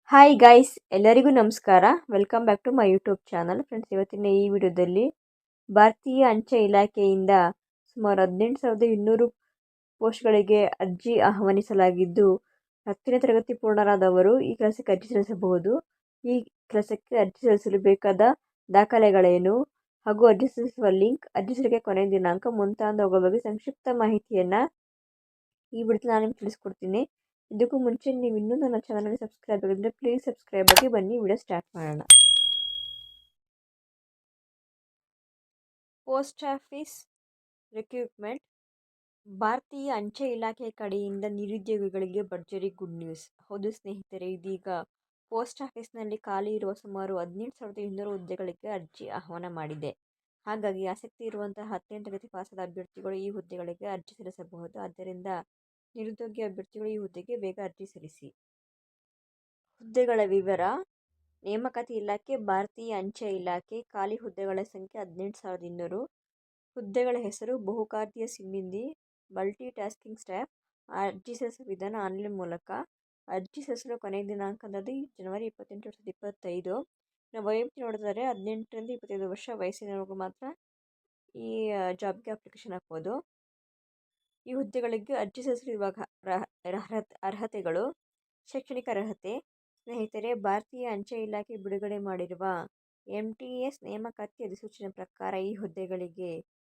Hi guys, ಎಲ್ಲರಿಗೂ ನಮಸ್ಕಾರ. Welcome back to my YouTube channel. Friends, ಇವತ್ತಿನ ಈ ವಿಡಿಯೋದಲ್ಲಿ ಭಾರತೀಯ ಅಂಚೆ ಇಲಾಖೆಯಿಂದ ಸುಮಾರು 18,200 ಪೋಸ್ಟ್ಗಳಿಗೆ ಅರ್ಜಿ ಆಹ್ವಾನಿಸಲಾಗಿದ್ದು, 10ನೇ ತರಗತಿ ಪೂರ್ಣರಾದವರು ಈ ಕೆಲಸಕ್ಕೆ ಅರ್ಜಿ ಸಲ್ಲಿಸಬಹುದು. ಈ ಕೆಲಸಕ್ಕೆ ಅರ್ಜಿ ಸಲ್ಲಿಸಲು ಬೇಕಾದ ದಾಖಲೆಗಳೇನು ಹಾಗೂ ಅರ್ಜಿ ಸಲ್ಲಿಸುವ ಲಿಂಕ್, ಅರ್ಜಿ ಸಲ್ಲಿಕೆ ಕೊನೆಯ ದಿನಾಂಕ ಮುಂತಾದವುಗಳ ಬಗ್ಗೆ ಸಂಕ್ಷಿಪ್ತ ಮಾಹಿತಿಯನ್ನು ಈ ವಿಡಿಯೋದಲ್ಲಿ ನಾನು ನಿಮ್ಗೆ ತಿಳಿಸ್ಕೊಡ್ತೀನಿ. ಇದಕ್ಕೂ ಮುಂಚೆ ನೀವು ಇನ್ನೂ ನನ್ನ ಚಾನಲ್ಗೆ ಸಬ್ಸ್ಕ್ರೈಬ್ ಆಗಿದ್ರೆ ಪ್ಲೀಸ್ ಸಬ್ಸ್ಕ್ರೈಬ್ ಆಗಿ. ಬನ್ನಿ ವಿಡಿಯೋ ಸ್ಟಾರ್ಟ್ ಮಾಡೋಣ. Post office recruitment. ಭಾರತೀಯ ಅಂಚೆ ಇಲಾಖೆ ಕಡೆಯಿಂದ ನಿರುದ್ಯೋಗಿಗಳಿಗೆ ಭರ್ಜರಿ ಗುಡ್ ನ್ಯೂಸ್. ಹೌದು ಸ್ನೇಹಿತರೆ, ಇದೀಗ ಪೋಸ್ಟ್ ಆಫೀಸ್ನಲ್ಲಿ ಖಾಲಿ ಇರುವ ಸುಮಾರು 18,200 ಹುದ್ದೆಗಳಿಗೆ ಅರ್ಜಿ ಆಹ್ವಾನ ಮಾಡಿದೆ. ಹಾಗಾಗಿ ಆಸಕ್ತಿ ಇರುವಂತಹ 10ನೇ ತರಗತಿ ಪಾಸಾದ ಅಭ್ಯರ್ಥಿಗಳು ಈ ಹುದ್ದೆಗಳಿಗೆ ಅರ್ಜಿ ಸಲ್ಲಿಸಬಹುದು. ಆದ್ದರಿಂದ ನಿರುದ್ಯೋಗಿ ಅಭ್ಯರ್ಥಿಗಳು ಈ ಹುದ್ದೆಗೆ ಬೇಗ ಅರ್ಜಿ ಸಲ್ಲಿಸಿ. ಹುದ್ದೆಗಳ ವಿವರ. ನೇಮಕಾತಿ ಇಲಾಖೆ ಭಾರತೀಯ ಅಂಚೆ ಇಲಾಖೆ. ಖಾಲಿ ಹುದ್ದೆಗಳ ಸಂಖ್ಯೆ 18,200. ಹುದ್ದೆಗಳ ಹೆಸರು ಬಹುಕಾರ್ಯ ಸಿಬ್ಬಂದಿ, ಮಲ್ಟಿ ಟಾಸ್ಕಿಂಗ್ ಸ್ಟಾಫ್. ಅರ್ಜಿ ಸಲ್ಲಿಸುವ ವಿಧಾನ ಆನ್ಲೈನ್ ಮೂಲಕ. ಅರ್ಜಿ ಸಲ್ಲಿಸಲು ಕೊನೆಯ ದಿನಾಂಕ ಜನವರಿ 28, 2025. ವಯೋಮಿತಿ ನೋಡಿದರೆ 18ರಿಂದ 25 ವರ್ಷ ವಯಸ್ಸಿನವರೆಗೂ ಮಾತ್ರ ಈ ಜಾಬ್ಗೆ ಅಪ್ಲಿಕೇಶನ್ ಹಾಕ್ಬೋದು. ಈ ಹುದ್ದೆಗಳಿಗೆ ಅರ್ಜಿ ಸಲ್ಲಿಸಲು ಇವಾಗ ಅರ್ಹತೆಗಳು. ಶೈಕ್ಷಣಿಕ ಅರ್ಹತೆ. ಸ್ನೇಹಿತರೆ, ಭಾರತೀಯ ಅಂಚೆ ಇಲಾಖೆ ಬಿಡುಗಡೆ ಮಾಡಿರುವ MTS ನೇಮಕಾತಿ ಅಧಿಸೂಚನೆ ಪ್ರಕಾರ ಈ ಹುದ್ದೆಗಳಿಗೆ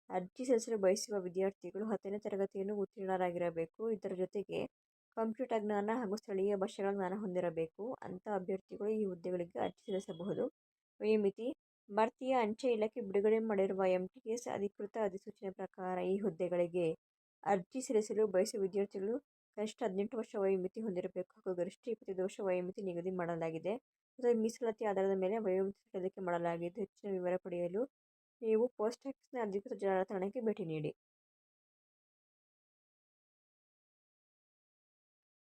ಅರ್ಜಿ ಸಲ್ಲಿಸಲು ಬಯಸುವ ವಿದ್ಯಾರ್ಥಿಗಳು 10ನೇ ತರಗತಿಯನ್ನು ಉತ್ತೀರ್ಣರಾಗಿರಬೇಕು. ಇದರ ಜೊತೆಗೆ ಕಂಪ್ಯೂಟರ್ ಜ್ಞಾನ ಹಾಗೂ ಸ್ಥಳೀಯ ಭಾಷೆಗಳ ಜ್ಞಾನ ಹೊಂದಿರಬೇಕು. ಅಂಥ ಅಭ್ಯರ್ಥಿಗಳು ಈ ಹುದ್ದೆಗಳಿಗೆ ಅರ್ಜಿ ಸಲ್ಲಿಸಬಹುದು. ವಯೋಮಿತಿ. ಭಾರತೀಯ ಅಂಚೆ ಇಲಾಖೆ ಬಿಡುಗಡೆ ಮಾಡಿರುವ MTS ಅಧಿಕೃತ ಅಧಿಸೂಚನೆ ಪ್ರಕಾರ ಈ ಹುದ್ದೆಗಳಿಗೆ ಅರ್ಜಿ ಸಲ್ಲಿಸಲು ಬಯಸುವ ವಿದ್ಯಾರ್ಥಿಗಳು ಕನಿಷ್ಠ 18 ವರ್ಷ ವಯೋಮಿತಿ ಹೊಂದಿರಬೇಕು ಹಾಗೂ ಗರಿಷ್ಠ 25 ವರ್ಷ ವಯೋಮಿತಿ ನಿಗದಿ ಮಾಡಲಾಗಿದೆ. ಮತ್ತು ಮೀಸಲಾತಿ ಆಧಾರದ ಮೇಲೆ ವಯೋಮಿತಿ ಸಡಿಲಿಕೆ ಮಾಡಲಾಗಿದ್ದು, ಹೆಚ್ಚಿನ ವಿವರ ಪಡೆಯಲು ನೀವು ಪೋಸ್ಟ್ ಆಫೀಸ್ನ ಅಧಿಕೃತ ಜಾಲತಾಣಕ್ಕೆ ಭೇಟಿ ನೀಡಿ.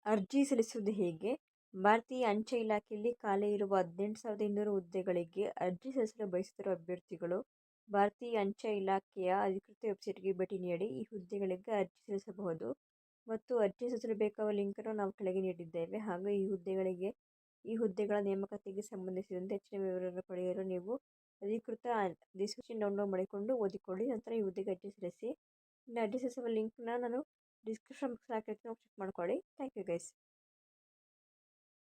ಅರ್ಜಿ ಸಲ್ಲಿಸುವುದು ಹೇಗೆ? ಭಾರತೀಯ ಅಂಚೆ ಇಲಾಖೆಯಲ್ಲಿ ಖಾಲಿ ಇರುವ 18,200 ಹುದ್ದೆಗಳಿಗೆ ಅರ್ಜಿ ಸಲ್ಲಿಸಲು ಬಯಸುತ್ತಿರುವ ಅಭ್ಯರ್ಥಿಗಳು ಭಾರತೀಯ ಅಂಚೆ ಇಲಾಖೆಯ ಅಧಿಕೃತ ವೆಬ್ಸೈಟ್ಗೆ ಭೇಟಿ ನೀಡಿ ಈ ಹುದ್ದೆಗಳಿಗೆ ಅರ್ಜಿ ಸಲ್ಲಿಸಬಹುದು. ಮತ್ತು ಅರ್ಜಿ ಸಲ್ಲಿಸಲು ಬೇಕಾಗುವ ಲಿಂಕನ್ನು ನಾವು ಕೆಳಗೆ ನೀಡಿದ್ದೇವೆ. ಹಾಗೂ ಈ ಹುದ್ದೆಗಳ ನೇಮಕಾತಿಗೆ ಸಂಬಂಧಿಸಿದಂತೆ ಹೆಚ್ಚಿನ ವಿವರ ಪಡೆಯಲು ನೀವು ಅಧಿಕೃತ ಅಧಿಸೂಚನೆ ಡೌನ್ಲೋಡ್ ಮಾಡಿಕೊಂಡು ಓದಿಕೊಳ್ಳಿ. ನಂತರ ಈ ಹುದ್ದೆಗೆ ಅರ್ಜಿ ಸಲ್ಲಿಸಿ. ಇನ್ನು ಅರ್ಜಿ ಸಲ್ಲಿಸುವ ಲಿಂಕ್ನ ನಾನು ಡಿಸ್ಕ್ರಿಪ್ಷನ್ ಬಾಕ್ಸ್ ಹಾಕಿರ್ತೀನಿ, ಚೆಕ್ ಮಾಡ್ಕೊಳ್ಳಿ. Thank you guys.